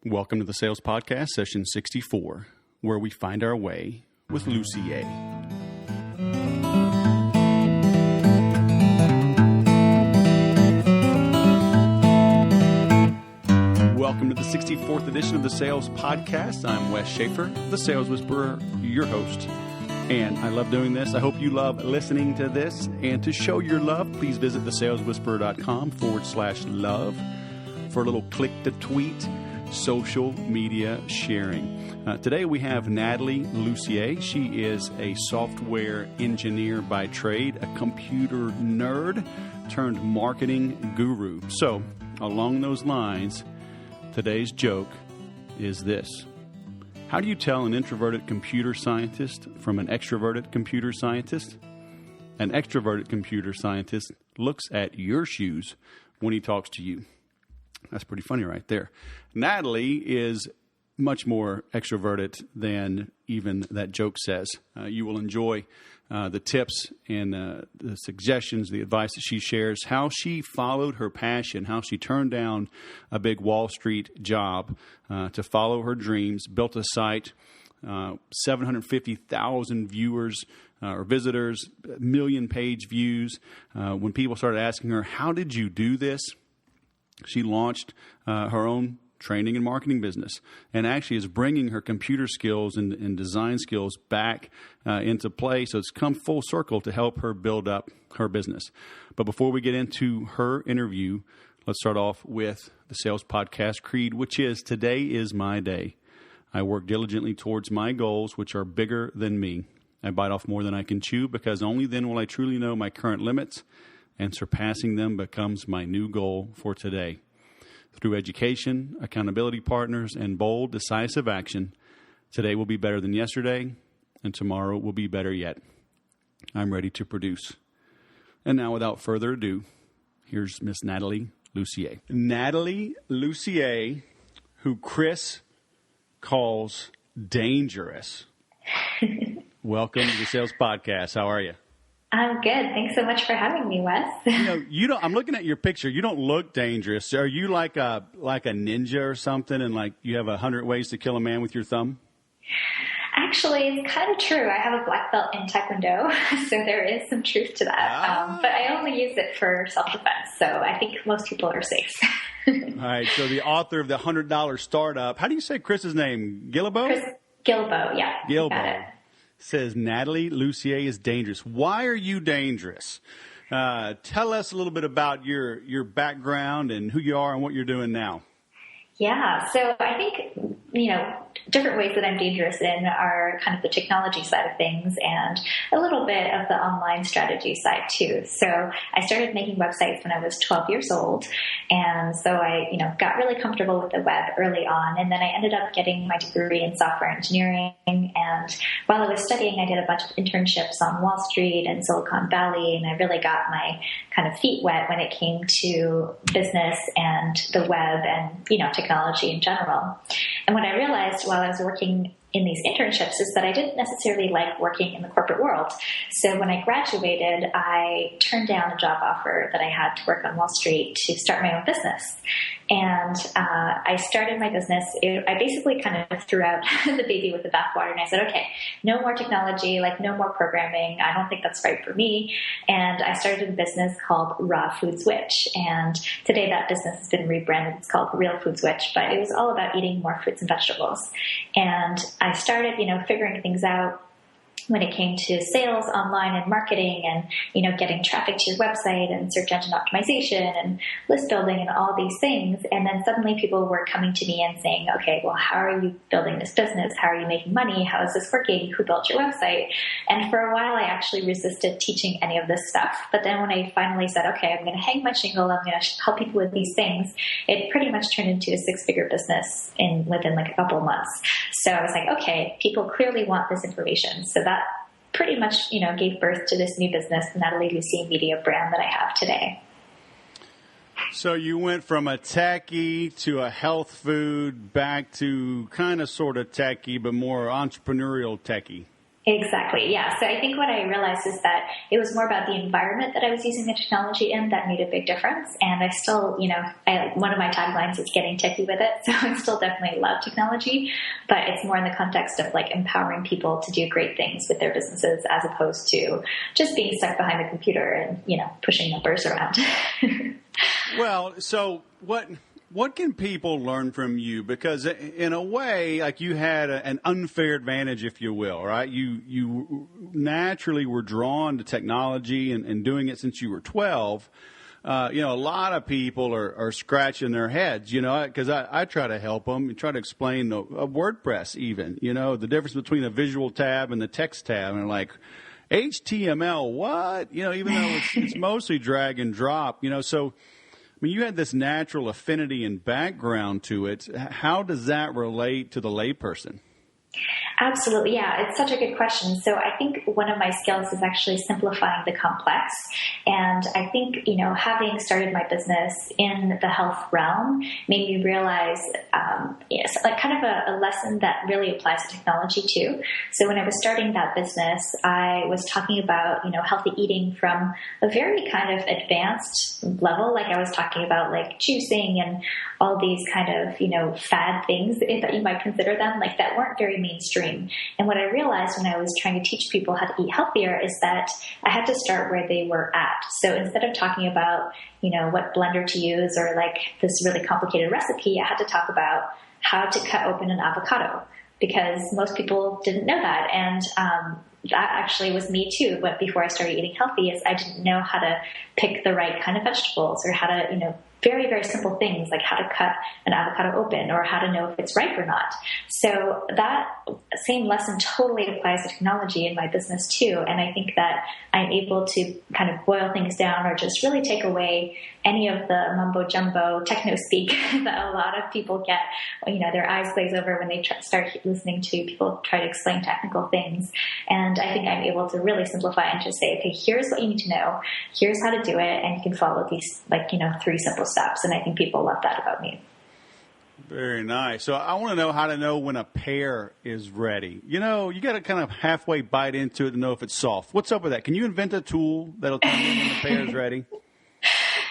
Welcome to the Sales Podcast, Session 64, where we find our way with Lussier. Welcome to the 64th edition of the Sales Podcast. I'm Wes Schaefer, the Sales Whisperer, your host. And I love doing this. I hope you love listening to this. And to show your love, please visit thesaleswhisperer.com/love for a little click to tweet social media sharing. Today we have Nathalie Lussier. She is a software engineer by trade, a computer nerd turned marketing guru. So, along those lines, today's joke is this. How do you tell an introverted computer scientist from an extroverted computer scientist? An extroverted computer scientist looks at your shoes when he talks to you. That's pretty funny right there. Nathalie is much more extroverted than even that joke says. You will enjoy the tips and the suggestions, the advice that she shares, how she followed her passion, how she turned down a big Wall Street job to follow her dreams, built a site, 750,000 viewers or visitors, million page views. When people started asking her, how did you do this? She launched her own training and marketing business and actually is bringing her computer skills and design skills back into play. So it's come full circle to help her build up her business. But before we get into her interview, let's start off with the Sales Podcast Creed, which is today is my day. I work diligently towards my goals, which are bigger than me. I bite off more than I can chew because only then will I truly know my current limits, and surpassing them becomes my new goal for today. Through education, accountability partners, and bold, decisive action, today will be better than yesterday, and tomorrow will be better yet. I'm ready to produce. And now, without further ado, here's Miss Nathalie Lussier. Nathalie Lussier, who Chris calls dangerous. Welcome to the Sales Podcast. How are you? I'm good. Thanks so much for having me, Wes. You don't. I'm looking at your picture. You don't look dangerous. Are you like a ninja or something? And like you have 100 ways to kill a man with your thumb? Actually, it's kind of true. I have a black belt in Taekwondo, so there is some truth to that. But I only use it for self-defense, so I think most people are safe. All right. So the author of the $100 startup. How do you say Chris's name? Guillebeau? Chris Guillebeau. Yeah. Guillebeau. Says Nathalie Lussier is dangerous. Why are you dangerous? Tell us a little bit about your background and who you are and what you're doing now. Yeah, so I think, different ways that I'm dangerous in are kind of the technology side of things and a little bit of the online strategy side too. So I started making websites when I was 12 years old. And so I, got really comfortable with the web early on. And then I ended up getting my degree in software engineering. And while I was studying, I did a bunch of internships on Wall Street and Silicon Valley. And I really got my kind of feet wet when it came to business and the web and, technology in general. And what I realized while I was working in these internships is that I didn't necessarily like working in the corporate world. So when I graduated, I turned down a job offer that I had to work on Wall Street to start my own business. And I started my business. I basically kind of threw out the baby with the bathwater, and I said, okay, no more technology, no more programming. I don't think that's right for me. And I started a business called Raw Food Switch. And today that business has been rebranded. It's called Real Food Switch, but it was all about eating more fruits and vegetables. And I started, figuring things out when it came to sales online and marketing and, getting traffic to your website and search engine optimization and list building and all these things. And then suddenly people were coming to me and saying, okay, well, how are you building this business? How are you making money? How is this working? Who built your website? And for a while, I actually resisted teaching any of this stuff. But then when I finally said, okay, I'm going to hang my shingle, I'm going to help people with these things, it pretty much turned into a 6-figure business within a couple of months. So I was like, okay, people clearly want this information. So that pretty much, gave birth to this new business, the Nathalie Lussier Media brand that I have today. So you went from a techie to a health food back to kind of sort of techie, but more entrepreneurial techie. Exactly. Yeah. So I think what I realized is that it was more about the environment that I was using the technology in that made a big difference. And I still, one of my taglines is getting techie with it. So I still definitely love technology, but it's more in the context of like empowering people to do great things with their businesses as opposed to just being stuck behind the computer and, pushing numbers around. Well, so what can people learn from you? Because in a way, like you had an unfair advantage, if you will, right? You naturally were drawn to technology and doing it since you were 12. A lot of people are scratching their heads, because I try to help them and try to explain a WordPress even, the difference between a visual tab and the text tab. And they're like, HTML, what? Even though it's mostly drag and drop, so I mean, you had this natural affinity and background to it. How does that relate to the layperson? Absolutely. Yeah, it's such a good question. So I think one of my skills is actually simplifying the complex. And I think, having started my business in the health realm made me realize, like kind of a lesson that really applies to technology too. So when I was starting that business, I was talking about, healthy eating from a very kind of advanced level. Like I was talking about like juicing and all these kind of, fad things that you might consider them, like that weren't very mainstream. And what I realized when I was trying to teach people how to eat healthier is that I had to start where they were at. So instead of talking about, what blender to use or like this really complicated recipe, I had to talk about how to cut open an avocado because most people didn't know that. And, that actually was me too. But before I started eating healthy is I didn't know how to pick the right kind of vegetables or how to, very, very simple things like how to cut an avocado open or how to know if it's ripe or not. So that same lesson totally applies to technology in my business too. And I think that I'm able to kind of boil things down or just really take away any of the mumbo jumbo techno speak that a lot of people get, their eyes glaze over when they start listening to people try to explain technical things. And I think I'm able to really simplify and just say, okay, here's what you need to know. Here's how to do it. And you can follow these 3 simple steps. And I think people love that about me. Very nice. So I want to know how to know when a pear is ready. You got to kind of halfway bite into it to know if it's soft. What's up with that? Can you invent a tool that'll tell you when the pear is ready?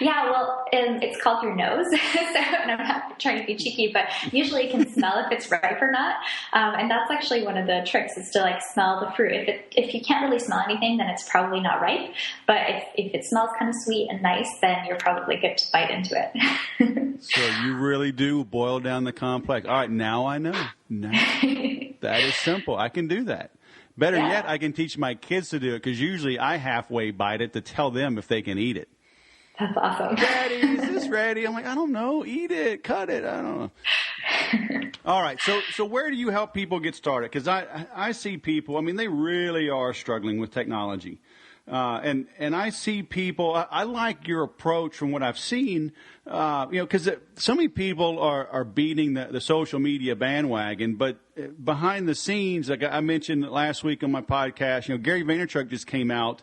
Yeah, well, it's called your nose. And I'm not trying to be cheeky, but usually you can smell if it's ripe or not. And that's actually one of the tricks is to like smell the fruit. If you can't really smell anything, then it's probably not ripe. But if it smells kind of sweet and nice, then you're probably good to bite into it. So you really do boil down the complex. All right, now I know. Now, that is simple. I can do that. Better yet, I can teach my kids to do it because usually I halfway bite it to tell them if they can eat it. That's awesome. Daddy, is this ready? I'm like, I don't know. Eat it. Cut it. I don't know. All right. So where do you help people get started? Because I see people, they really are struggling with technology. And I see people, I like your approach from what I've seen, because so many people are beating the social media bandwagon, but behind the scenes, like I mentioned last week on my podcast, Gary Vaynerchuk just came out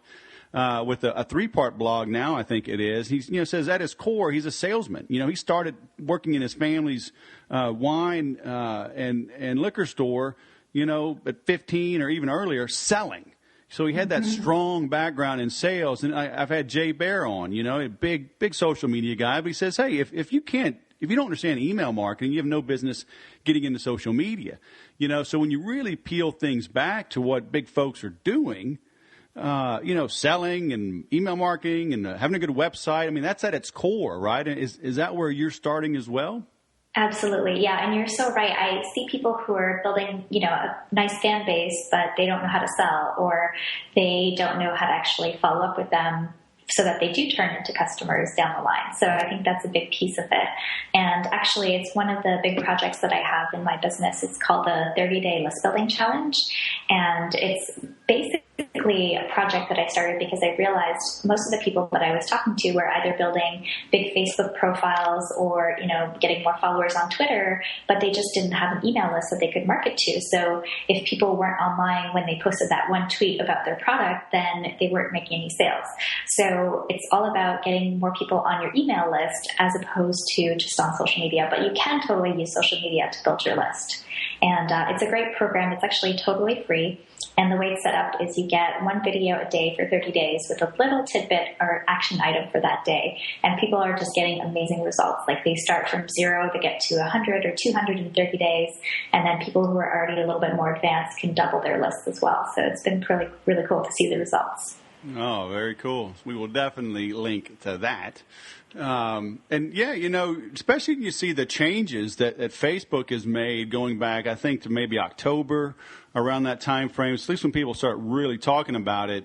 with a 3-part blog now, I think it is. He says at his core, he's a salesman. He started working in his family's wine and liquor store, at 15 or even earlier, selling. So he had that strong background in sales. And I've had Jay Bear on, a big social media guy. But he says, hey, if you don't understand email marketing, you have no business getting into social media. So when you really peel things back to what big folks are doing, selling and email marketing and having a good website. That's at its core, right? Is that where you're starting as well? Absolutely. Yeah. And you're so right. I see people who are building, a nice fan base, but they don't know how to sell or they don't know how to actually follow up with them so that they do turn into customers down the line. So I think that's a big piece of it. And actually, it's one of the big projects that I have in my business. It's called the 30-Day List Building Challenge. And it's basically a project that I started because I realized most of the people that I was talking to were either building big Facebook profiles or, getting more followers on Twitter, but they just didn't have an email list that they could market to. So if people weren't online when they posted that one tweet about their product, then they weren't making any sales. So it's all about getting more people on your email list as opposed to just on social media. But you can totally use social media to build your list. And it's a great program. It's actually totally free. And the way it's set up is you get one video a day for 30 days with a little tidbit or action item for that day. And people are just getting amazing results. Like they start from 0 to get to 100 or 200 in 30 days. And then people who are already a little bit more advanced can double their lists as well. So it's been really, really cool to see the results. Oh, very cool. We will definitely link to that. And yeah, especially when you see the changes that Facebook has made going back, I think, to maybe October, around that time frame, at least when people start really talking about it,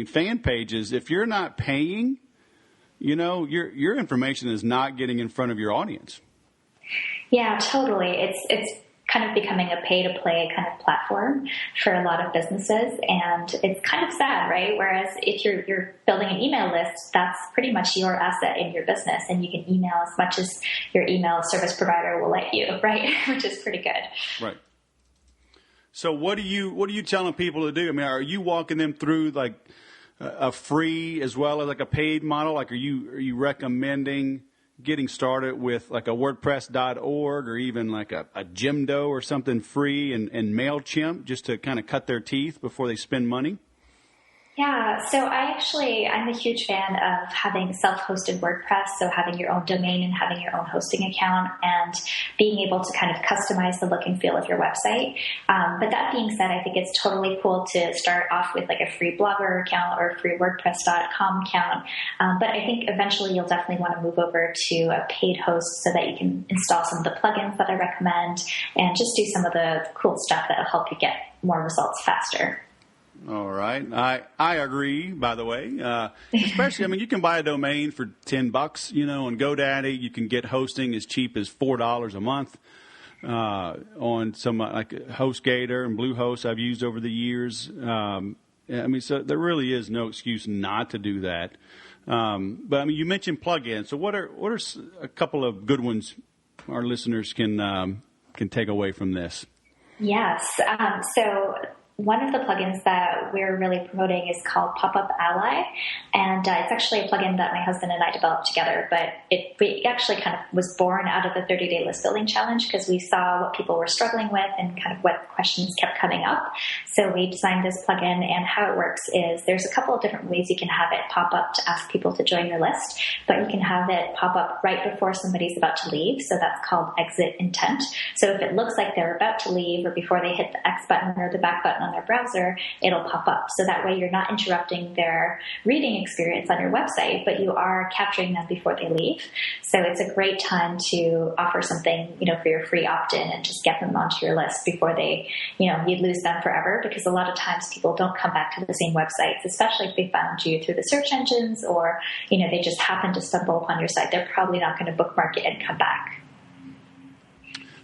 fan pages, if you're not paying, your information is not getting in front of your audience. Yeah, totally. It's kind of becoming a pay-to-play kind of platform for a lot of businesses. And it's kind of sad, right? Whereas if you're building an email list, that's pretty much your asset in your business. And you can email as much as your email service provider will let you, right? Which is pretty good. Right. So what are you telling people to do? I mean, are you walking them through like a free as well as like a paid model? Like, are you recommending getting started with like a WordPress.org or even like a Jimdo or something free and MailChimp just to kind of cut their teeth before they spend money? Yeah, so I'm a huge fan of having self-hosted WordPress, so having your own domain and having your own hosting account and being able to kind of customize the look and feel of your website. But that being said, I think it's totally cool to start off with like a free Blogger account or a free WordPress.com account. But I think eventually you'll definitely want to move over to a paid host so that you can install some of the plugins that I recommend and just do some of the cool stuff that will help you get more results faster. All right. I agree, by the way. Especially, you can buy a domain for $10, on GoDaddy. You can get hosting as cheap as $4 a month on some like HostGator and Bluehost I've used over the years. So there really is no excuse not to do that. But you mentioned plugins. So what are a couple of good ones our listeners can take away from this? Yes. So one of the plugins that we're really promoting is called Pop-Up Ally, and it's actually a plugin that my husband and I developed together, but it actually kind of was born out of the 30-day list building challenge because we saw what people were struggling with and kind of what questions kept coming up. So we designed this plugin, and how it works is there's a couple of different ways you can have it pop up to ask people to join your list, but you can have it pop up right before somebody's about to leave, so that's called exit intent. So if it looks like they're about to leave or before they hit the X button or the back button on their browser, it'll pop up. So that way you're not interrupting their reading experience on your website, but you are capturing them before they leave. So it's a great time to offer something, for your free opt-in and just get them onto your list before they, you'd lose them forever, because a lot of times people don't come back to the same websites, especially if they found you through the search engines or, they just happen to stumble upon your site. They're probably not going to bookmark it and come back.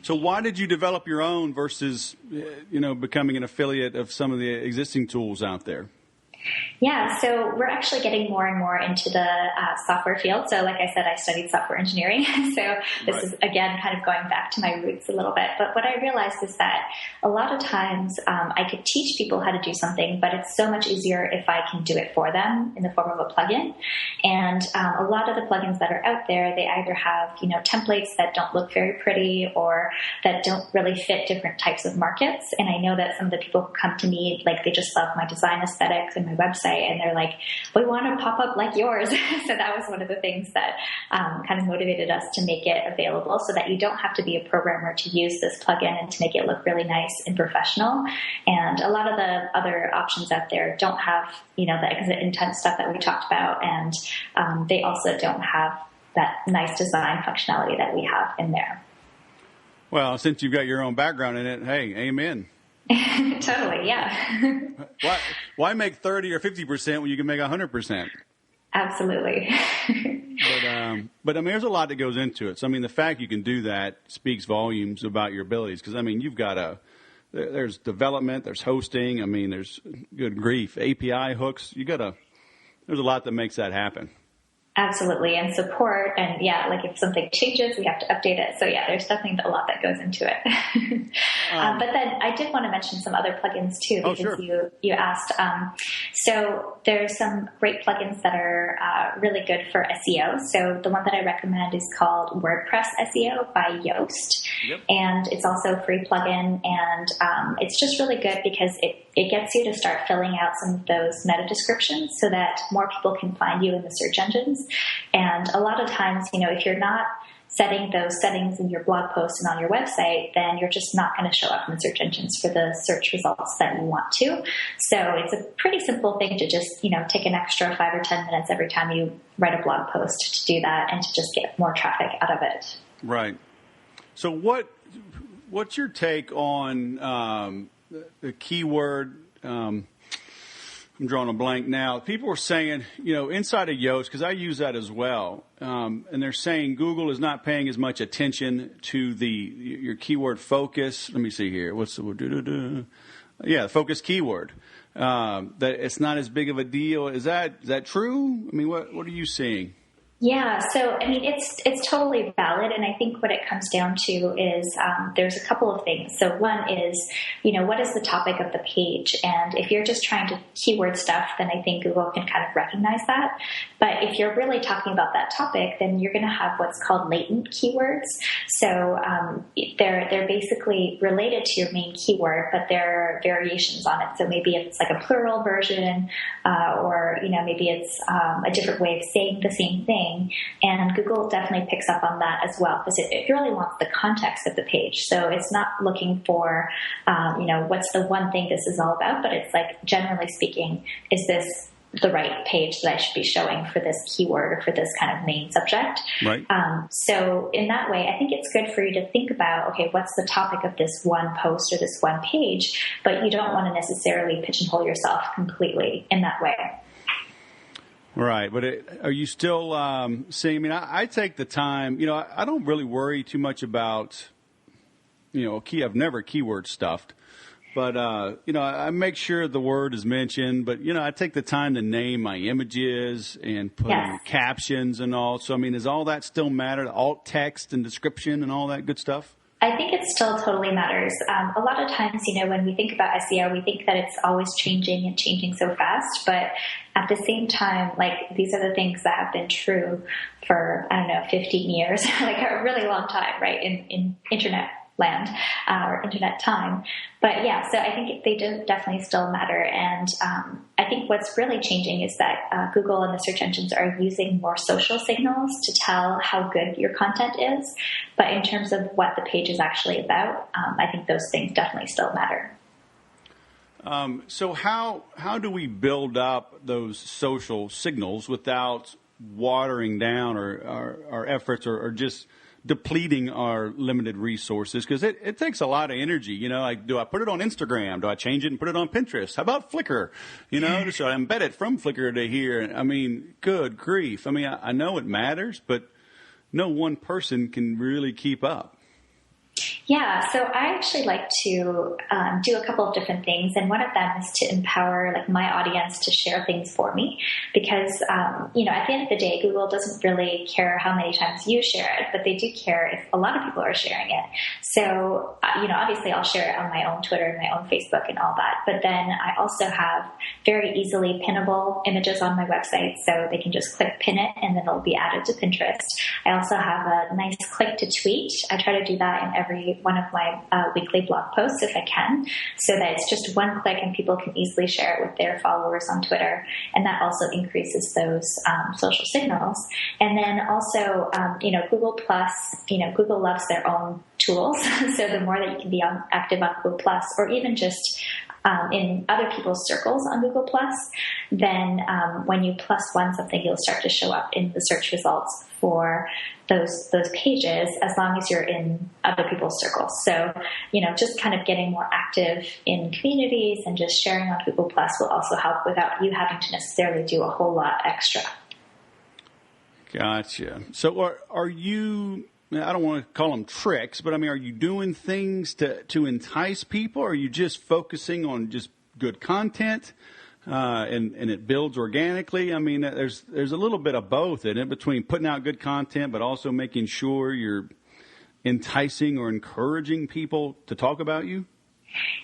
So why did you develop your own versus, becoming an affiliate of some of the existing tools out there? Yeah, so we're actually getting more and more into the software field. So like I said, I studied software engineering. So this is, again, kind of going back to my roots a little bit. But what I realized is that a lot of times I could teach people how to do something, but it's so much easier if I can do it for them in the form of a plugin. And a lot of the plugins that are out there, they either have, templates that don't look very pretty or that don't really fit different types of markets. And I know that some of the people who come to me, like they just love my design aesthetics and my website, and they're like, we want to pop up like yours. So that was one of the things that kind of motivated us to make it available so that you don't have to be a programmer to use this plugin and to make it look really nice and professional. And a lot of the other options out there don't have, the exit intent stuff that we talked about, and they also don't have that nice design functionality that we have in there. Well, since you've got your own background in it, hey, amen. Totally, yeah. Why make 30 or 50% when you can make 100%? Absolutely. But there's a lot that goes into it. So, the fact you can do that speaks volumes about your abilities. Because, you've got there's development, there's hosting. There's, good grief, API hooks. There's a lot that makes that happen. Absolutely. And support. And yeah, like if something changes, we have to update it. So yeah, there's definitely a lot that goes into it. But then I did want to mention some other plugins too, because sure. you asked. So there's some great plugins that are really good for SEO. So the one that I recommend is called WordPress SEO by Yoast. Yep. And it's also a free plugin. And it's just really good because it gets you to start filling out some of those meta descriptions so that more people can find you in the search engines. And a lot of times, if you're not setting those settings in your blog post and on your website, then you're just not going to show up in the search engines for the search results that you want to. So it's a pretty simple thing to just, take an extra 5 or 10 minutes every time you write a blog post to do that and to just get more traffic out of it. Right. So what's your take on the keyword? I'm drawing a blank now. People are saying, inside of Yoast, because I use that as well, and they're saying Google is not paying as much attention to your keyword focus. Let me see here. What's the word? Yeah, focus keyword. That it's not as big of a deal. Is that true? I mean, what are you seeing? Yeah, so it's totally valid, and I think what it comes down to is there's a couple of things. So one is, what is the topic of the page? And if you're just trying to keyword stuff, then I think Google can kind of recognize that. But if you're really talking about that topic, then you're going to have what's called latent keywords. So they're basically related to your main keyword, but there are variations on it. So maybe it's like a plural version, or maybe it's a different way of saying the same thing. And Google definitely picks up on that as well, because it really wants the context of the page. So it's not looking for, what's the one thing this is all about, but it's like, generally speaking, is this the right page that I should be showing for this keyword or for this kind of main subject? Right. So in that way, I think it's good for you to think about, okay, what's the topic of this one post or this one page, but you don't want to necessarily pigeonhole yourself completely in that way. Right, but are you still seeing? I mean, I take the time. I don't really worry too much about, I've never keyword stuffed, but I make sure the word is mentioned. But I take the time to name my images and put in captions and all. So I mean, does all that still matter? Alt text and description and all that good stuff? I think it still totally matters. A lot of times, when we think about SEO, we think that it's always changing and changing so fast. But at the same time, like, these are the things that have been true for, 15 years, like a really long time, right, in internet land or internet time. But yeah, so I think they do definitely still matter. And I think what's really changing is that Google and the search engines are using more social signals to tell how good your content is. But in terms of what the page is actually about, I think those things definitely still matter. So how do we build up those social signals without watering down our efforts or just depleting our limited resources? Because it takes a lot of energy. Like, do I put it on Instagram? Do I change it and put it on Pinterest? How about Flickr? So I embed it from Flickr to here. I mean, good grief. I mean, I know it matters, but no one person can really keep up. Yeah, so I actually like to do a couple of different things, and one of them is to empower my audience to share things for me, because at the end of the day, Google doesn't really care how many times you share it, but they do care if a lot of people are sharing it. So obviously I'll share it on my own Twitter and my own Facebook and all that, but then I also have very easily pinnable images on my website, so they can just click pin it and then it'll be added to Pinterest. I also have a nice click to tweet. I try to do that in every one of my weekly blog posts if I can, so that it's just one click and people can easily share it with their followers on Twitter. And that also increases those social signals. And then also, Google Plus, Google loves their own tools. So the more that you can be active on Google Plus, or even just in other people's circles on Google Plus, then when you +1 something, you'll start to show up in the search results for those pages, as long as you're in other people's circles. So, just kind of getting more active in communities and just sharing on Google Plus will also help without you having to necessarily do a whole lot extra. Gotcha. So are you, I don't want to call them tricks, but I mean, are you doing things to entice people? Or are you just focusing on just good content? and it builds organically. I mean, there's a little bit of both in it, between putting out good content, but also making sure you're enticing or encouraging people to talk about you.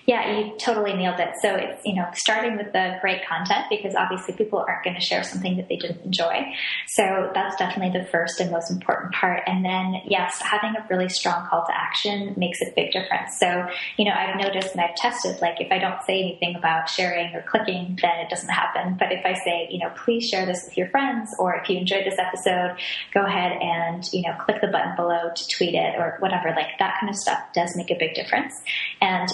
Yeah, you totally nailed it. So it's, starting with the great content, because obviously people aren't going to share something that they didn't enjoy. So that's definitely the first and most important part. And then, yes, having a really strong call to action makes a big difference. So, I've noticed and I've tested, like if I don't say anything about sharing or clicking, then it doesn't happen. But if I say, please share this with your friends, or if you enjoyed this episode, go ahead and, click the button below to tweet it or whatever, like that kind of stuff does make a big difference. And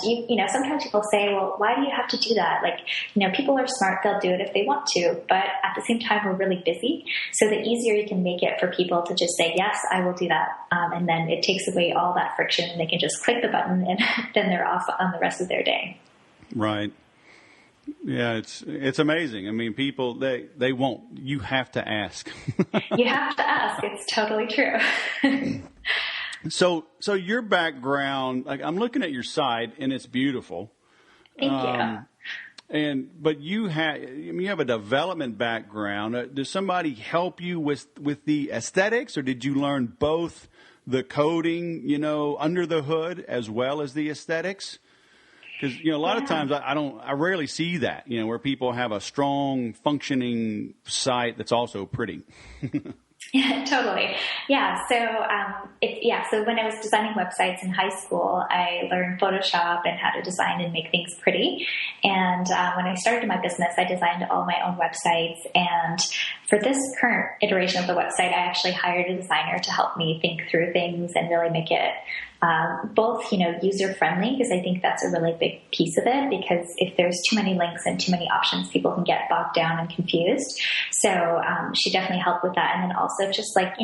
sometimes people say, well, why do you have to do that? Like, people are smart. They'll do it if they want to. But at the same time, we're really busy. So the easier you can make it for people to just say, yes, I will do that. And then it takes away all that friction, and they can just click the button and then they're off on the rest of their day. Right. Yeah, it's amazing. I mean, people, they won't. You have to ask. You have to ask. It's totally true. So your background, like I'm looking at your site and it's beautiful. Thank you. But you have a development background. Does somebody help you with the aesthetics, or did you learn both the coding, under the hood as well as the aesthetics? Because, a lot of times I rarely see that, where people have a strong functioning site that's also pretty. Yeah, totally. Yeah. So when I was designing websites in high school, I learned Photoshop and how to design and make things pretty. And when I started my business, I designed all my own websites. And for this current iteration of the website, I actually hired a designer to help me think through things and really make it both, user friendly, because I think that's a really big piece of it, because if there's too many links and too many options, people can get bogged down and confused. So she definitely helped with that. And then also just like,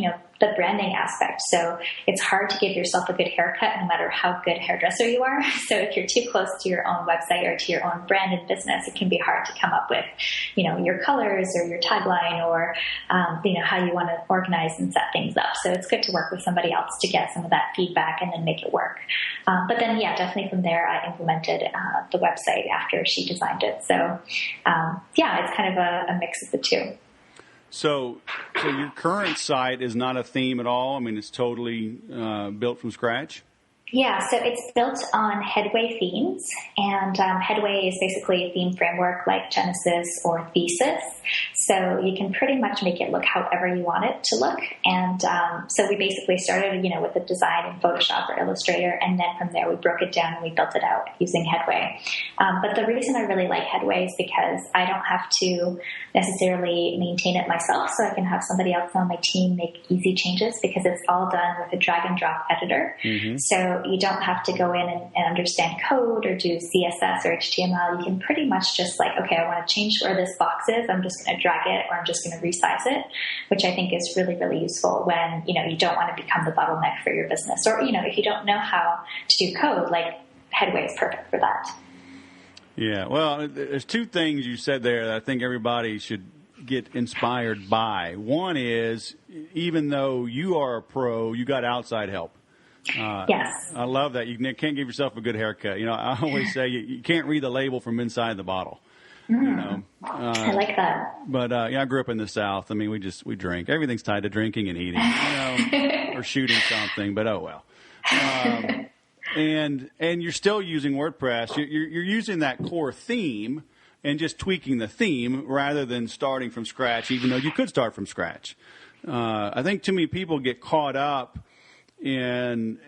the branding aspect. So it's hard to give yourself a good haircut no matter how good hairdresser you are. So if you're too close to your own website or to your own brand and business, it can be hard to come up with, your colors or your tagline or, how you want to organize and set things up. So it's good to work with somebody else to get some of that feedback and then make it work. But then, definitely from there, I implemented the website after she designed it. So, it's kind of a mix of the two. So your current site is not a theme at all? I mean, it's totally built from scratch? Yeah, so it's built on Headway themes, and Headway is basically a theme framework like Genesis or Thesis. So you can pretty much make it look however you want it to look. And so we basically started, with the design in Photoshop or Illustrator, and then from there we broke it down and we built it out using Headway. But the reason I really like Headway is because I don't have to necessarily maintain it myself, so I can have somebody else on my team make easy changes because it's all done with a drag and drop editor. Mm-hmm. So you don't have to go in and understand code or do CSS or HTML. You can pretty much just like, okay, I want to change where this box is. I'm just going to drag it, or I'm just going to resize it, which I think is really, really useful when, you don't want to become the bottleneck for your business. Or, if you don't know how to do code, like Headway is perfect for that. Yeah, well, there's two things you said there that I think everybody should get inspired by. One is, even though you are a pro, you got outside help. Yes. I love that. You can't give yourself a good haircut. I always say you can't read the label from inside the bottle. I like that. But I grew up in the South. I mean, we drink. Everything's tied to drinking and eating, or shooting something. But oh well. And you're still using WordPress. You're using that core theme and just tweaking the theme rather than starting from scratch, even though you could start from scratch. I think too many people get caught up in,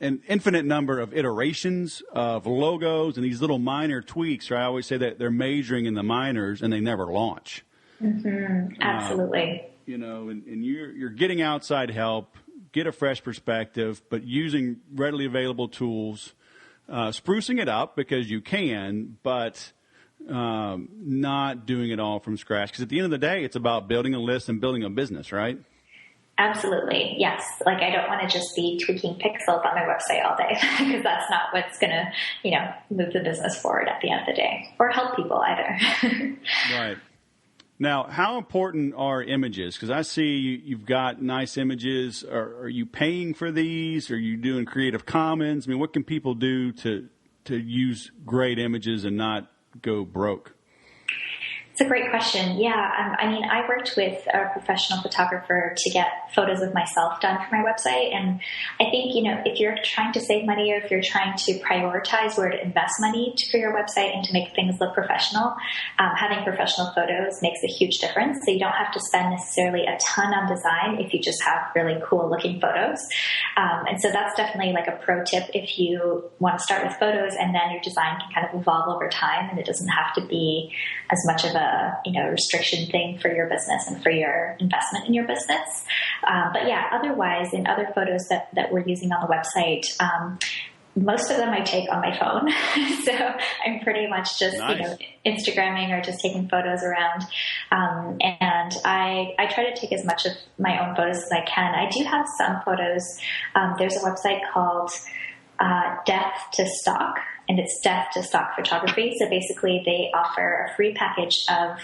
an infinite number of iterations of logos and these little minor tweaks. Right? I always say that they're majoring in the minors and they never launch. Mm-hmm. Absolutely. And you're getting outside help, get a fresh perspective, but using readily available tools, sprucing it up because you can, but not doing it all from scratch. Because at the end of the day, it's about building a list and building a business, right? Absolutely. Yes. Like I don't want to just be tweaking pixels on my website all day because that's not what's going to, move the business forward at the end of the day or help people either. Right. Now, how important are images? Because I see you've got nice images. Are you paying for these? Are you doing Creative Commons? I mean, what can people do to to use great images and not go broke? It's a great question. Yeah, I worked with a professional photographer to get photos of myself done for my website. And I think, if you're trying to save money or if you're trying to prioritize where to invest money for your website and to make things look professional, having professional photos makes a huge difference. So you don't have to spend necessarily a ton on design if you just have really cool looking photos. And so that's definitely like a pro tip if you want to start with photos, and then your design can kind of evolve over time, and it doesn't have to be as much of a restriction thing for your business and for your investment in your business. But yeah, otherwise, in other photos that we're using on the website, most of them I take on my phone. So I'm pretty much just, nice. Instagramming or just taking photos around. And I try to take as much of my own photos as I can. I do have some photos. There's a website called Death to Stock, and it's Death to Stock Photography. So basically they offer a free package of,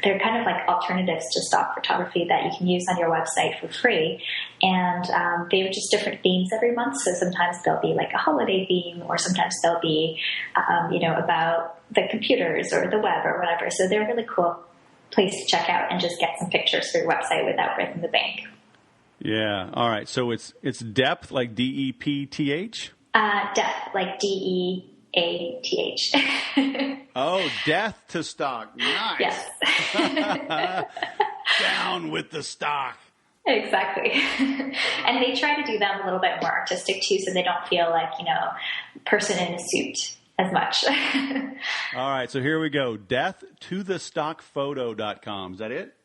they're kind of like alternatives to stock photography that you can use on your website for free. And they have just different themes every month. So sometimes they'll be like a holiday theme, or sometimes they'll be, about the computers or the web or whatever. So they're a really cool place to check out and just get some pictures for your website without breaking the bank. Yeah. All right. So it's depth, like DEPTH? Death, like DEATH. Oh, Death to Stock. Nice. Yes. Down with the stock. Exactly. And they try to do them a little bit more artistic too, so they don't feel like, person in a suit as much. All right. So here we go. deathtothestockphoto.com. Is that it?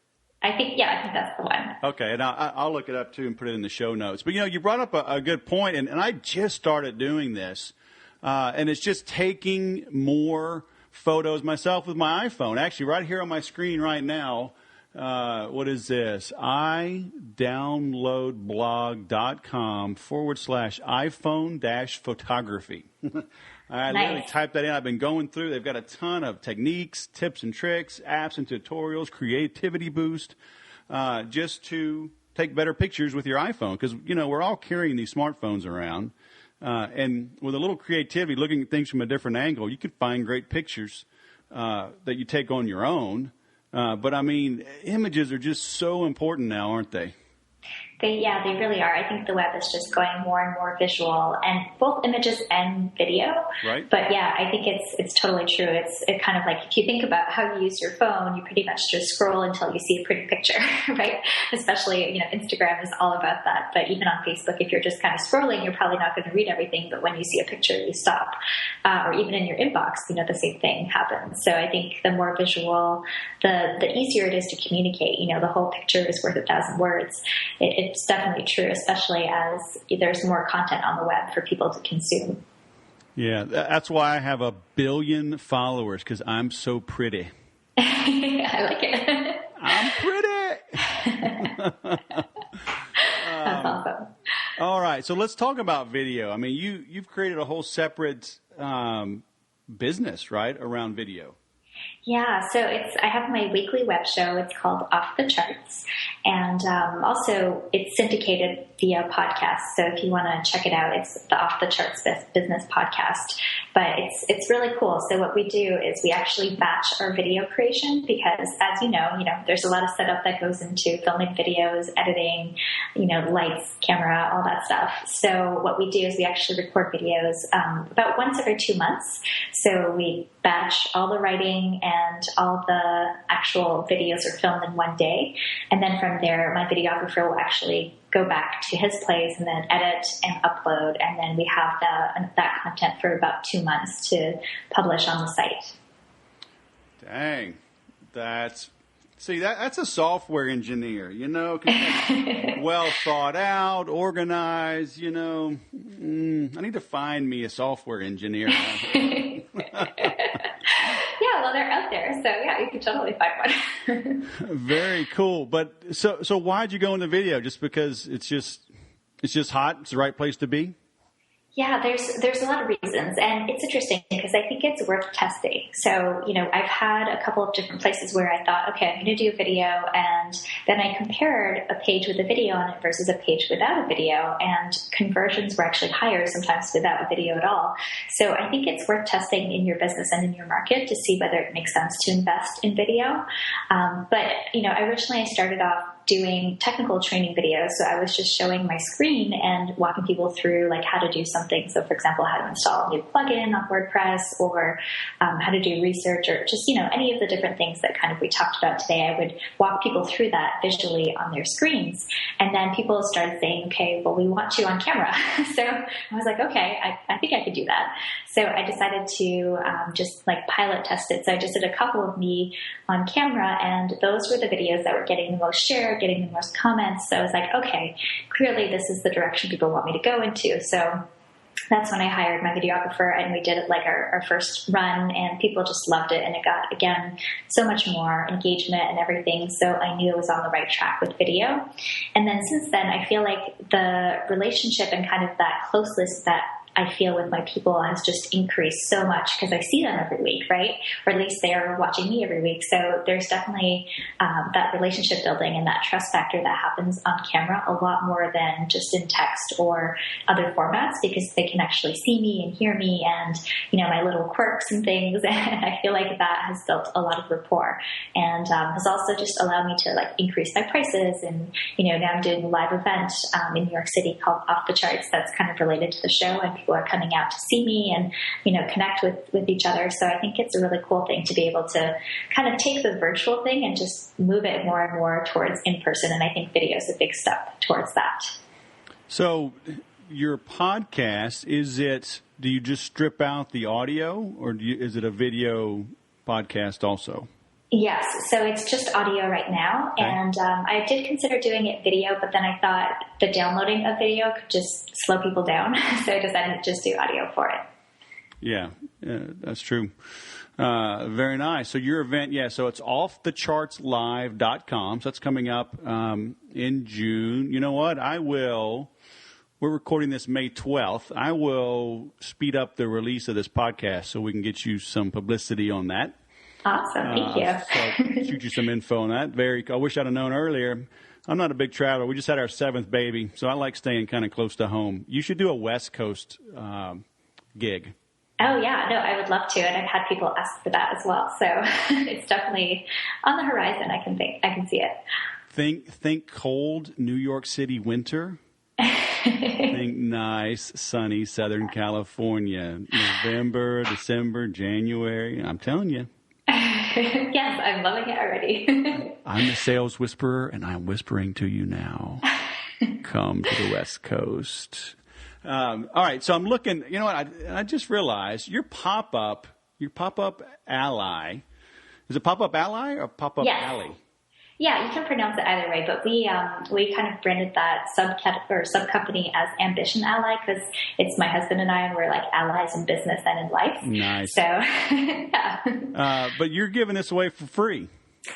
I think that's the one. Okay, and I'll look it up too and put it in the show notes. But you brought up a good point, and I just started doing this, and it's just taking more photos myself with my iPhone. Actually, right here on my screen right now, what is this? idownloadblog.com/iPhone-photography. I literally typed that in. I've been going through. They've got a ton of techniques, tips and tricks, apps and tutorials, creativity boost, just to take better pictures with your iPhone. Because, we're all carrying these smartphones around. And with a little creativity, looking at things from a different angle, you can find great pictures that you take on your own. But, images are just so important now, aren't they? They really are. I think the web is just going more and more visual, and both images and video. Right. But yeah, I think it's totally true. It's kind of like, if you think about how you use your phone, you pretty much just scroll until you see a pretty picture, right? Especially, Instagram is all about that. But even on Facebook, if you're just kind of scrolling, you're probably not going to read everything. But when you see a picture, you stop. Or even in your inbox, the same thing happens. So I think the more visual, the easier it is to communicate. The whole picture is worth 1,000 words. It's definitely true, especially as there's more content on the web for people to consume. Yeah, that's why I have 1 billion followers, because I'm so pretty. I like it. I'm pretty. That's awesome. All right, so let's talk about video. You've created a whole separate business, right, around video. Yeah, so I have my weekly web show. It's called Off the Charts, and also it's syndicated via podcast. So if you want to check it out, it's the Off the Charts Business Podcast. But it's really cool. So what we do is we actually batch our video creation, because as you know, there's a lot of setup that goes into filming videos, editing, lights, camera, all that stuff. So what we do is we actually record videos about once every 2 months. So we batch all the writing and all the actual videos are filmed in one day. And then from there, my videographer will actually go back to his place and then edit and upload. And then we have that content for about 2 months to publish on the site. Dang. That's a software engineer, well thought out, organized, I need to find me a software engineer. Yeah, well, they're out there, so yeah, you can totally find one. Very cool. But so why'd you go into video? Just because it's just hot? It's the right place to be? Yeah, there's a lot of reasons, and it's interesting because I think it's worth testing. So, I've had a couple of different places where I thought, okay, I'm going to do a video, and then I compared a page with a video on it versus a page without a video, and conversions were actually higher sometimes without a video at all. So I think it's worth testing in your business and in your market to see whether it makes sense to invest in video. But originally I started off doing technical training videos. So I was just showing my screen and walking people through like how to do something. So for example, how to install a new plugin on WordPress, or how to do research, or just, any of the different things that kind of we talked about today. I would walk people through that visually on their screens. And then people started saying, okay, well, we want you on camera. So I was like, okay, I think I could do that. So I decided to just like pilot test it. So I just did a couple of me on camera, and those were the videos that were getting the most share, getting the most comments. So I was like, okay, clearly this is the direction people want me to go into. So that's when I hired my videographer, and we did it like our first run, and people just loved it. And it got, again, so much more engagement and everything. So I knew it was on the right track with video. And then since then, I feel like the relationship and kind of that closeness that I feel with my people has just increased so much because I see them every week, right? Or at least they're watching me every week. So there's definitely that relationship building and that trust factor that happens on camera a lot more than just in text or other formats, because they can actually see me and hear me and, my little quirks and things. And I feel like that has built a lot of rapport, and has also just allowed me to like increase my prices. And, now I'm doing a live event in New York City called Off the Charts that's kind of related to the show, and people are coming out to see me and, connect with each other. So I think it's a really cool thing to be able to kind of take the virtual thing and just move it more and more towards in-person. And I think video is a big step towards that. So your podcast, do you just strip out the audio, or is it a video podcast also? Yes. So it's just audio right now. Okay. And I did consider doing it video, but then I thought the downloading of video could just slow people down. So I decided to just do audio for it. Yeah, that's true. Very nice. So your event, so it's offthechartslive.com. So that's coming up in June. You know what? We're recording this May 12th. I will speed up the release of this podcast so we can get you some publicity on that. Awesome. Thank you. So shoot you some info on that. I wish I'd have known earlier. I'm not a big traveler. We just had our 7th baby, so I like staying kind of close to home. You should do a West Coast gig. Oh, yeah. No, I would love to. And I've had people ask for that as well. So it's definitely on the horizon. I can see it. Think cold New York City winter. Think nice, sunny Southern California. November, December, January. I'm telling you. Yes, I'm loving it already. I'm the sales whisperer, and I'm whispering to you now. Come to the West Coast. All right, so I'm looking. You know what? I just realized your pop-up ally. Is it pop-up ally or pop-up alley? Yeah, you can pronounce it either way, but we kind of branded that sub-company as Ambition Ally because it's my husband and I, and we're like allies in business and in life. Nice. So, yeah. But you're giving this away for free.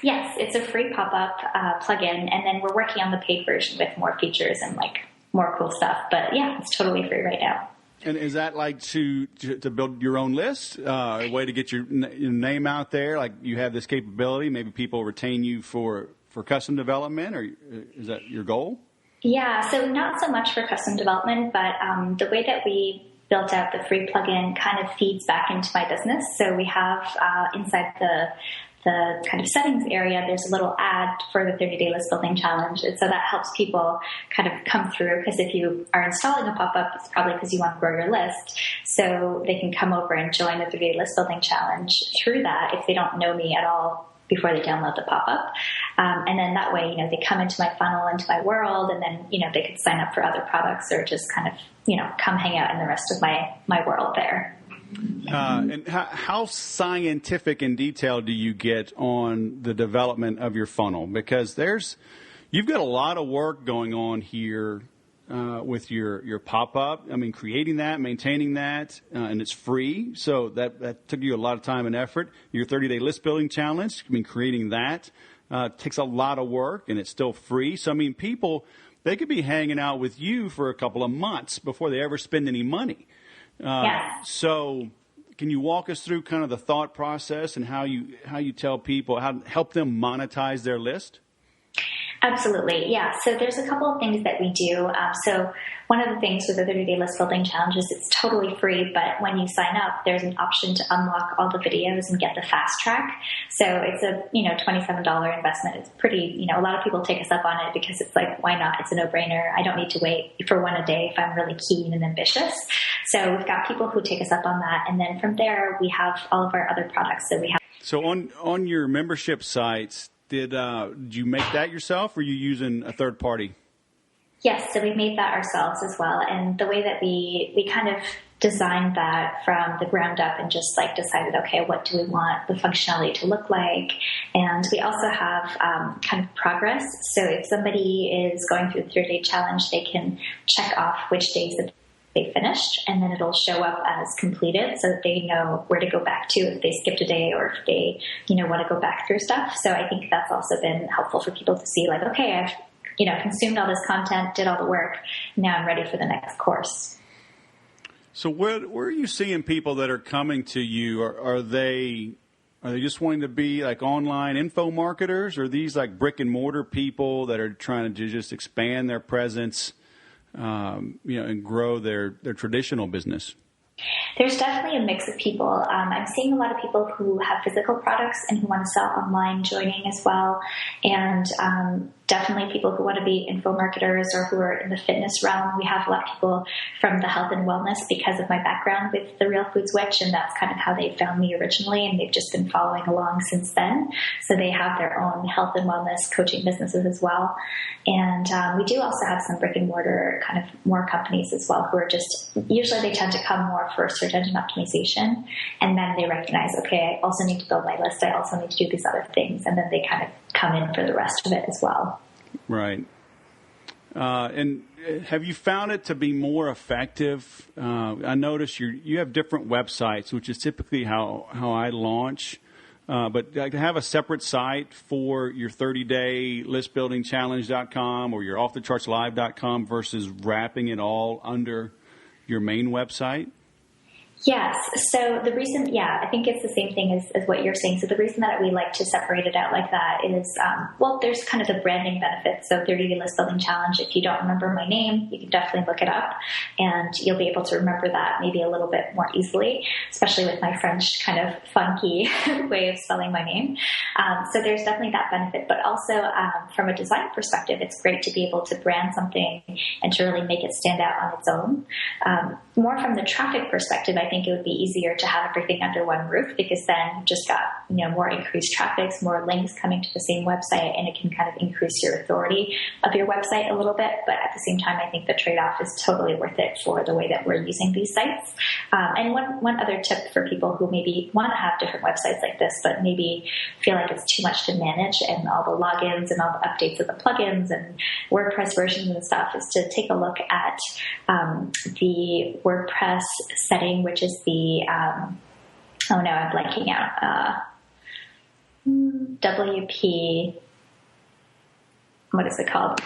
Yes, it's a free pop-up plugin, and then we're working on the paid version with more features and like more cool stuff. But yeah, it's totally free right now. And is that like to build your own list, a way to get your name out there? Like you have this capability, maybe people retain you for custom development, or is that your goal? Yeah, so not so much for custom development, but the way that we built out the free plugin kind of feeds back into my business. So we have inside the kind of settings area, there's a little ad for the 30-day list building challenge. And so that helps people kind of come through, because if you are installing a pop-up, it's probably because you want to grow your list. So they can come over and join the 30-day list building challenge through that if they don't know me at all before they download the pop-up. And then that way, they come into my funnel, into my world, and then, they could sign up for other products or just kind of, come hang out in the rest of my world there. And how scientific and detailed do you get on the development of your funnel? Because you've got a lot of work going on here with your pop-up. I mean, creating that, maintaining that, and it's free. So that took you a lot of time and effort. Your 30-day list building challenge, creating that takes a lot of work, and it's still free. So, people, they could be hanging out with you for a couple of months before they ever spend any money. So can you walk us through kind of the thought process and how you tell people, how to help them monetize their list? Absolutely. Yeah. So there's a couple of things that we do. So one of the things with the 30-day list building challenge is it's totally free, but when you sign up, there's an option to unlock all the videos and get the fast track. So it's a, $27 investment. It's pretty, a lot of people take us up on it because it's like, why not? It's a no-brainer. I don't need to wait for one a day if I'm really keen and ambitious. So we've got people who take us up on that. And then from there, we have all of our other products. So on your membership sites, did you make that yourself, or are you using a third party? Yes, so we've made that ourselves as well. And the way that we kind of designed that from the ground up and just decided, okay, what do we want the functionality to look like? And we also have kind of progress. So if somebody is going through the 30-day challenge, they can check off which days that they finished, and then it'll show up as completed so that they know where to go back to if they skipped a day or if they, want to go back through stuff. So I think that's also been helpful for people to see okay, I've, consumed all this content, did all the work. Now I'm ready for the next course. So where are you seeing people that are coming to you? Are they just wanting to be online info marketers, or are these brick and mortar people that are trying to just expand their presence, and grow their traditional business? There's definitely a mix of people. I'm seeing a lot of people who have physical products and who want to sell online joining as well. And definitely people who want to be info marketers or who are in the fitness realm. We have a lot of people from the health and wellness because of my background with The Real Foods Witch, and that's kind of how they found me originally, and they've just been following along since then. So they have their own health and wellness coaching businesses as well. And we do also have some brick and mortar kind of more companies as well who are just, usually they tend to come more for search engine optimization, and then they recognize, okay, I also need to build my list. I also need to do these other things. And then they kind of come in for the rest of it as well. Right. And have you found it to be more effective? I notice you have different websites, which is typically how I launch. But to have a separate site for your 30-day listbuildingchallenge.com or your offthechartslive.com versus wrapping it all under your main website? Yes. So the reason, I think it's the same thing as what you're saying. So the reason that we like to separate it out like that is, there's kind of the branding benefits. So 30-day list building challenge, if you don't remember my name, you can definitely look it up and you'll be able to remember that maybe a little bit more easily, especially with my French kind of funky way of spelling my name. So there's definitely that benefit, but also from a design perspective, it's great to be able to brand something and to really make it stand out on its own. More from the traffic perspective, I think it would be easier to have everything under one roof because then you've just got, more increased traffic, more links coming to the same website, and it can kind of increase your authority of your website a little bit. But at the same time, I think the trade-off is totally worth it for the way that we're using these sites. And one other tip for people who maybe want to have different websites like this, but maybe feel like it's too much to manage and all the logins and all the updates of the plugins and WordPress versions and stuff, is to take a look at the WordPress setting, which is the, I'm blanking out, WP, what is it called?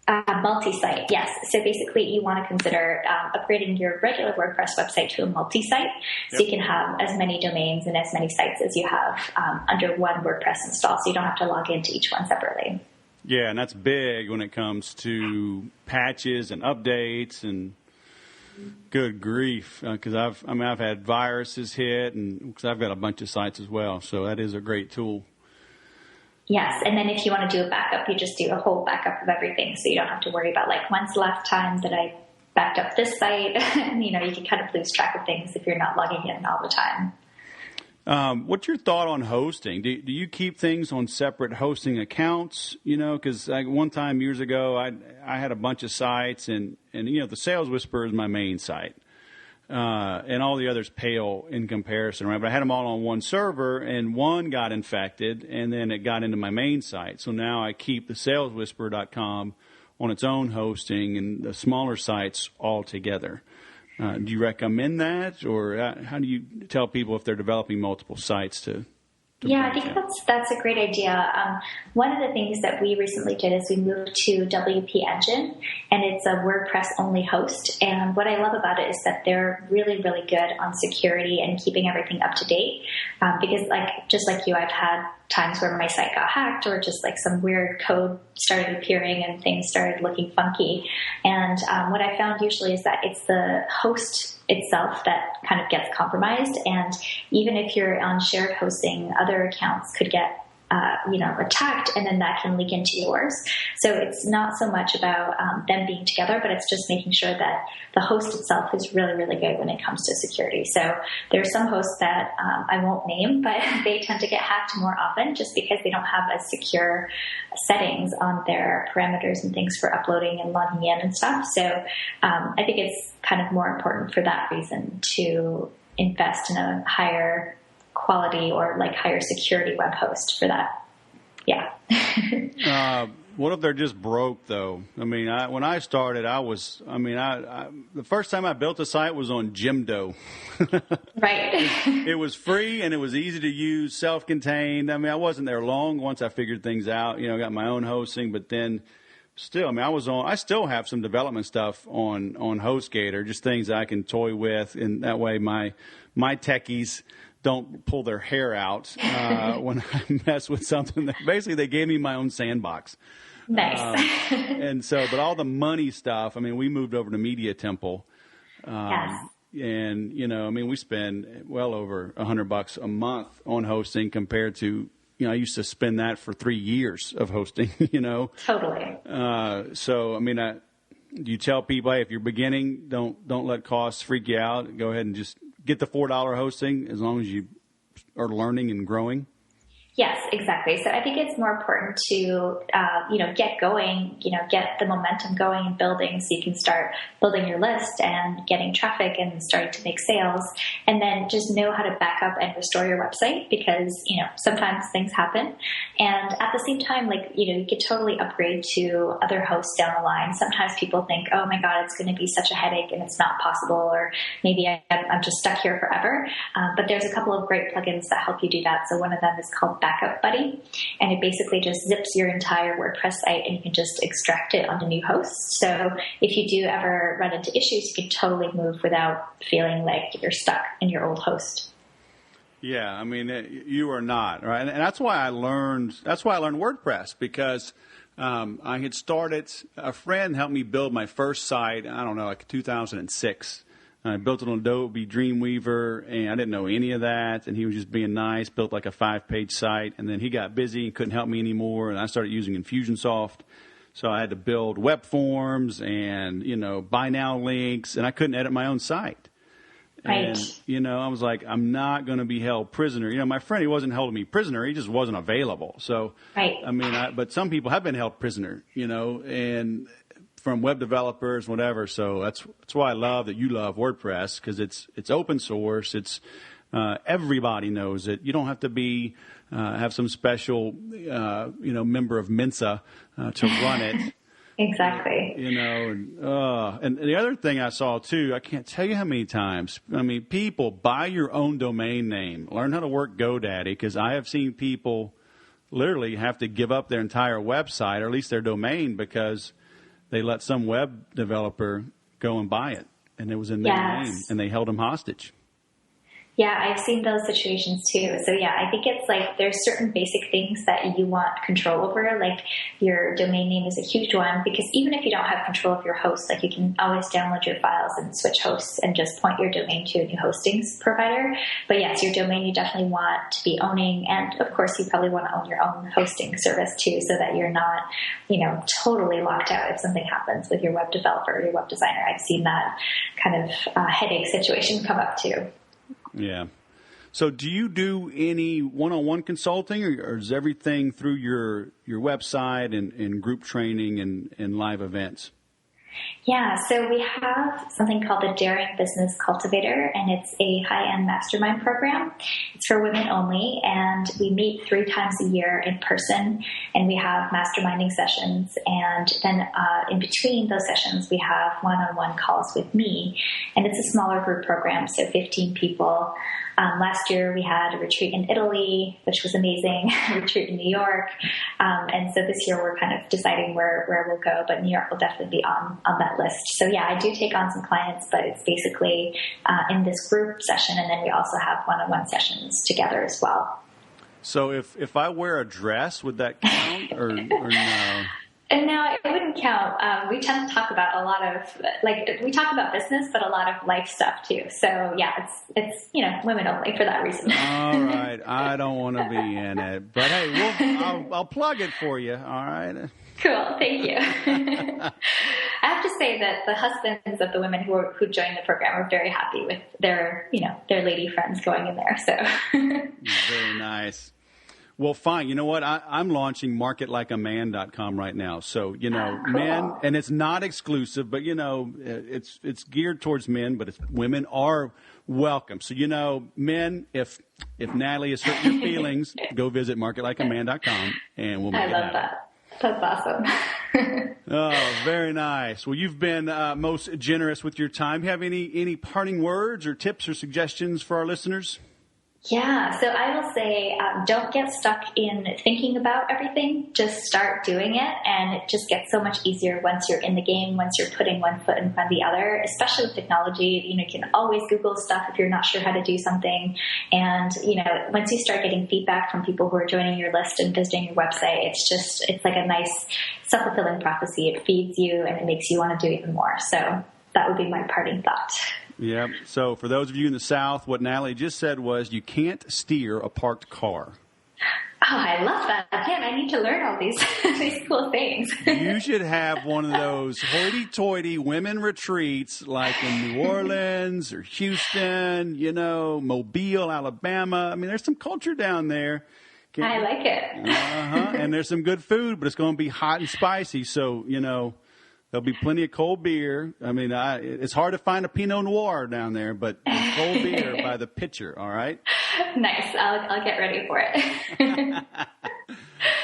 Multi-site, yes. So basically you want to consider upgrading your regular WordPress website to a multi-site. So you can have as many domains and as many sites as you have under one WordPress install, so you don't have to log into each one separately. Yeah, and that's big when it comes to patches and updates and good grief, because I've had viruses hit, and because I've got a bunch of sites as well. So that is a great tool. Yes, and then if you want to do a backup, you just do a whole backup of everything, so you don't have to worry about when's the last time that I backed up this site. You can kind of lose track of things if you're not logging in all the time. What's your thought on hosting? Do you keep things on separate hosting accounts? Because one time years ago, I had a bunch of sites, and the Sales Whisperer is my main site, and all the others pale in comparison, right? But I had them all on one server, and one got infected, and then it got into my main site. So now I keep the saleswhisperer.com on its own hosting, and the smaller sites all together. Do you recommend that, or how do you tell people if they're developing multiple sites to Yeah, I think that's a great idea. One of the things that we recently did is we moved to WP Engine, and it's a WordPress only host. And what I love about it is that they're really, really good on security and keeping everything up to date. Because just like you, I've had times where my site got hacked or just like some weird code started appearing and things started looking funky. And what I found usually is that it's the host itself that kind of gets compromised. And even if you're on shared hosting, other accounts could get attacked, and then that can leak into yours. So it's not so much about them being together, but it's just making sure that the host itself is really, really good when it comes to security. So there are some hosts that I won't name, but they tend to get hacked more often just because they don't have as secure settings on their parameters and things for uploading and logging in and stuff. So I think it's kind of more important for that reason to invest in a higher quality or like higher security web host for that. Yeah. What if they're just broke though? I mean, when I started, the first time I built a site was on Jimdo. Right. It was free and it was easy to use, self-contained. I mean, I wasn't there long once I figured things out, got my own hosting, but then still, I still have some development stuff on HostGator, just things I can toy with. And that way my techies don't pull their hair out when I mess with something. Basically, they gave me my own sandbox. Nice. And so, but all the money stuff, we moved over to Media Temple. Yes. And, we spend well over $100 a month on hosting compared to, I used to spend that for 3 years of hosting, Totally. So, do you tell people, hey, if you're beginning, don't let costs freak you out. Go ahead and just get the $4 hosting as long as you are learning and growing? Yes, exactly. So I think it's more important to, get going, get the momentum going and building so you can start building your list and getting traffic and starting to make sales. And then just know how to back up and restore your website because, sometimes things happen. And at the same time, you could totally upgrade to other hosts down the line. Sometimes people think, oh my God, it's going to be such a headache and it's not possible, or maybe I'm just stuck here forever. But there's a couple of great plugins that help you do that. So one of them is called Backup Buddy, and it basically just zips your entire WordPress site and you can just extract it onto new hosts. So if you do ever run into issues, you can totally move without feeling like you're stuck in your old host. Yeah, you are not, right? And that's why I learned WordPress, because I had started, a friend helped me build my first site, 2006. I built it on Adobe Dreamweaver, and I didn't know any of that, and he was just being nice, built like a 5-page site, and then he got busy and couldn't help me anymore, and I started using Infusionsoft, so I had to build web forms and, buy now links, and I couldn't edit my own site. Right. And, I was like, I'm not going to be held prisoner. My friend, he wasn't holding me prisoner, he just wasn't available. So, right. But some people have been held prisoner, and from web developers, whatever. So that's why I love that you love WordPress, because it's open source. It's everybody knows it. You don't have to be have some special member of Mensa to run it. Exactly. And the other thing I saw too, I can't tell you how many times. People buy your own domain name. Learn how to work GoDaddy, because I have seen people literally have to give up their entire website, or at least their domain, because they let some web developer go and buy it, and it was in their name, and they held them hostage. Yeah, I've seen those situations too. So yeah, I think it's like there's certain basic things that you want control over. Like your domain name is a huge one, because even if you don't have control of your host, you can always download your files and switch hosts and just point your domain to a new hosting provider. But yes, your domain you definitely want to be owning. And of course, you probably want to own your own hosting service too, so that you're not, totally locked out if something happens with your web developer or your web designer. I've seen that kind of headache situation come up too. Yeah. So do you do any one-on-one consulting, or is everything through your website and group training and live events? Yeah, so we have something called the Daring Business Cultivator, and it's a high-end mastermind program. It's for women only, and we meet 3 times a year in person, and we have masterminding sessions. And then in between those sessions, we have one-on-one calls with me, and it's a smaller group program, so 15 people. Last year we had a retreat in Italy, which was amazing, a retreat in New York. And so this year we're kind of deciding where we'll go, but New York will definitely be on that list. So yeah, I do take on some clients, but it's basically in this group session. And then we also have one-on-one sessions together as well. So if I wear a dress, would that count or no? And now it wouldn't count. We tend to talk about a lot of, we talk about business, but a lot of life stuff too. So yeah, it's women only for that reason. All right. I don't want to be in it, but hey, I'll plug it for you. All right. Cool. Thank you. I have to say that the husbands of the women who joined the program are very happy with their lady friends going in there. So very nice. Well, fine. You know what? I'm launching marketlikeaman.com right now. So, cool. Men, and it's not exclusive, but, it's geared towards men, but women are welcome. So, men, if Natalie is hurting your feelings, go visit marketlikeaman.com and we'll make it happen. I love that. That's awesome. Oh, very nice. Well, you've been most generous with your time. Do you have any parting words or tips or suggestions for our listeners? Yeah, so I will say don't get stuck in thinking about everything. Just start doing it, and it just gets so much easier once you're in the game, once you're putting one foot in front of the other, especially with technology. You can always Google stuff if you're not sure how to do something. And, once you start getting feedback from people who are joining your list and visiting your website, it's like a nice self-fulfilling prophecy. It feeds you and it makes you want to do even more. So that would be my parting thought. Yeah. So for those of you in the South, what Natalie just said was you can't steer a parked car. Oh, I love that. Man, I need to learn all these cool things. You should have one of those hoity-toity women retreats like in New Orleans or Houston, Mobile, Alabama. I mean, there's some culture down there. I like it. And there's some good food, but it's going to be hot and spicy. So, there'll be plenty of cold beer. I mean, it's hard to find a Pinot Noir down there, but cold beer by the pitcher, all right? Nice. I'll get ready for it.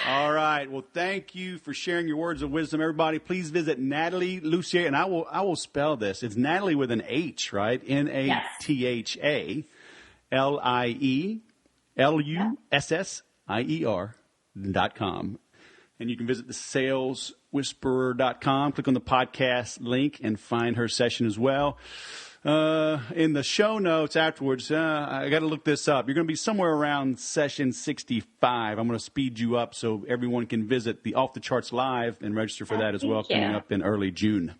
All right. Well, thank you for sharing your words of wisdom, everybody. Please visit Nathalie Lussier, and I will spell this. It's Natalie with an H, right? NATHALIELUSSIER.com. And you can visit the saleswhisperer.com, click on the podcast link, and find her session as well. In the show notes afterwards, I got to look this up. You're going to be somewhere around session 65. I'm going to speed you up so everyone can visit the Off the Charts Live and register for that as well, coming up in early June.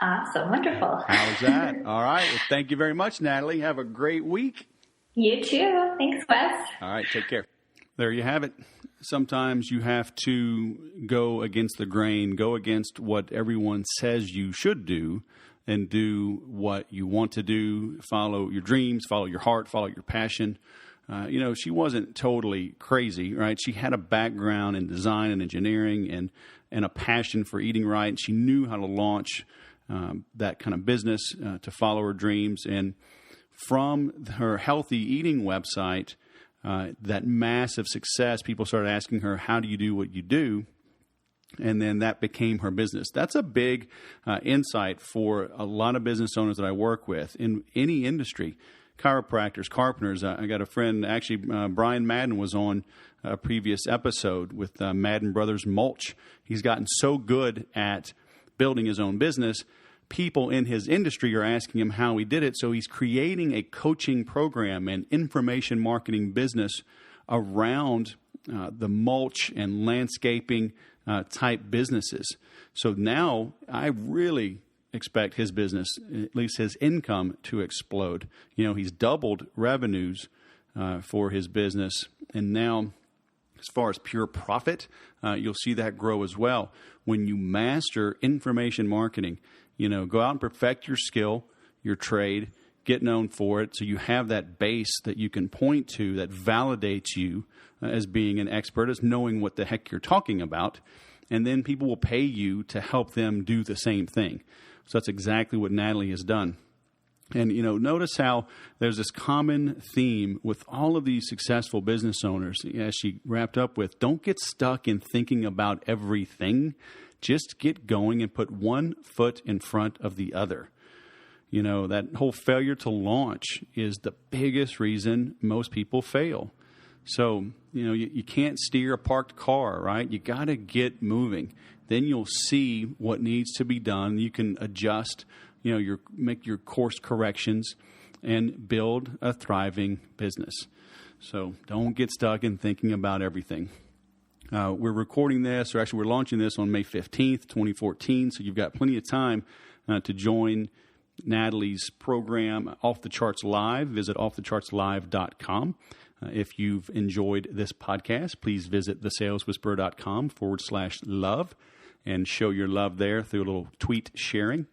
Awesome. Wonderful. How's that? All right. Well, thank you very much, Natalie. Have a great week. You too. Thanks, Wes. All right. Take care. There you have it. Sometimes you have to go against the grain, go against what everyone says you should do, and do what you want to do. Follow your dreams, follow your heart, follow your passion. She wasn't totally crazy, right? She had a background in design and engineering and a passion for eating right. And she knew how to launch that kind of business to follow her dreams. And from her healthy eating website, that massive success, people started asking her, how do you do what you do? And then that became her business. That's a big insight for a lot of business owners that I work with in any industry, chiropractors, carpenters. I got a friend, actually, Brian Madden was on a previous episode with Madden Brothers Mulch. He's gotten so good at building his own business. People in his industry are asking him how he did it. So he's creating a coaching program and information marketing business around the mulch and landscaping type businesses. So now I really expect his business, at least his income, to explode. He's doubled revenues for his business. And now, as far as pure profit, you'll see that grow as well. When you master information marketing, go out and perfect your skill, your trade, get known for it, so you have that base that you can point to that validates you as being an expert, as knowing what the heck you're talking about. and then people will pay you to help them do the same thing. So that's exactly what Nathalie has done. And, notice how there's this common theme with all of these successful business owners, as she wrapped up with, don't get stuck in thinking about everything. Just get going and put one foot in front of the other. That whole failure to launch is the biggest reason most people fail. So, you can't steer a parked car, right? You got to get moving. Then you'll see what needs to be done. You can adjust, make your course corrections and build a thriving business. So don't get stuck in thinking about everything. We're recording this, or actually we're launching this on May 15th, 2014. So you've got plenty of time to join Nathalie's program, Off the Charts Live. Visit offthechartslive.com. If you've enjoyed this podcast, please visit thesaleswhisperer.com/love and show your love there through a little tweet sharing.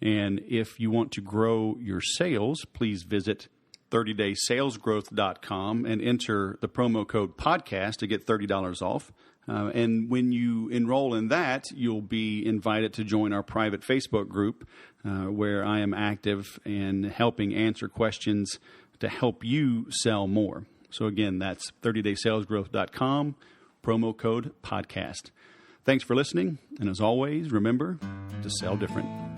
And if you want to grow your sales, please visit 30daysalesgrowth.com and enter the promo code podcast to get $30 off. And when you enroll in that, you'll be invited to join our private Facebook group where I am active and helping answer questions to help you sell more. So again, that's 30daysalesgrowth.com, promo code podcast. Thanks for listening. And as always, remember to sell different.